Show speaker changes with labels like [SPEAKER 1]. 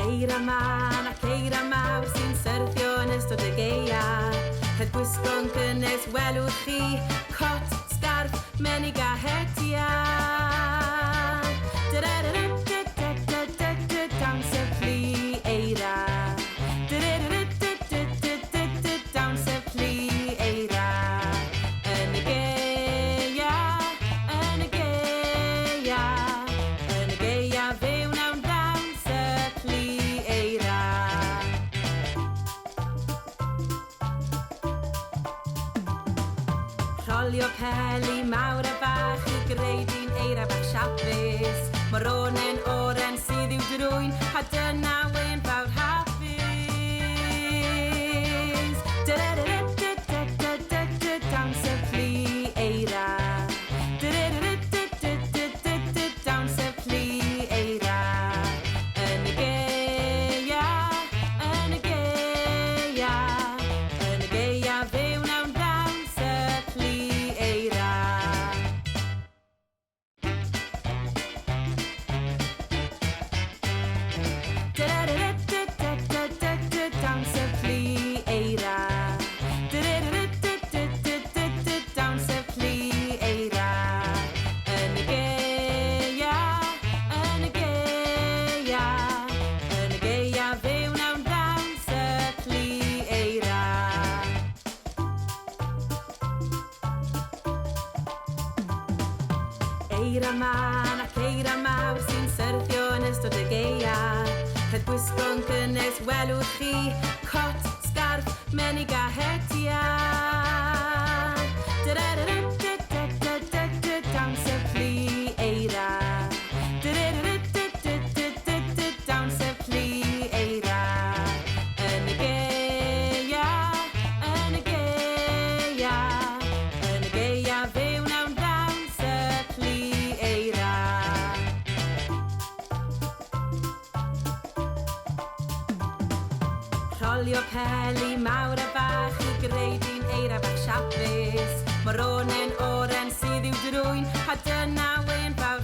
[SPEAKER 1] Eira man ac eira mawr sy'n syrthio yn ystod y gaeaf. Het gwisgo'n cynnes welwch chi, cot, sgarf, menig a hetia. Dawns y plu eira. Dawns y plu eira. Yn y gaeaf, yn y gaeaf, yn y gaeaf fewn awn dawns y plu eira. Rolio peli mawr a bach i greu dyn eira bach siapus. Mae'r onen oren sydd i'w drwy'n, a dyna wen fawr hapus. Dawns y plu eira. Dawns y plu eira. Yn y gaeaf, yn y gaeaf, yn y gaeaf fewn awn dawns y plu eira. Dawns y plu eira. Dawns y plu eira. Yn y gaeaf, yn y gaeaf, yn y gaeaf fewn awn dawns y plu eira. Eira man ac eira mawr sy'n syrthio yn ystod y gaeaf. Het gwisgo'n cynnes welwch chi, cot, sgarf, menig a hetia. Dawns y plu eira. Dawns y plu eira. Yn y gaeaf, yn y gaeaf, yn y gaeaf fewn awn dawns y plu eira. Rolio peli mawr a bach i greu dyn eira bach siapus. Mae'r onen oren sydd i'w drwy'n, a dyna wen fawr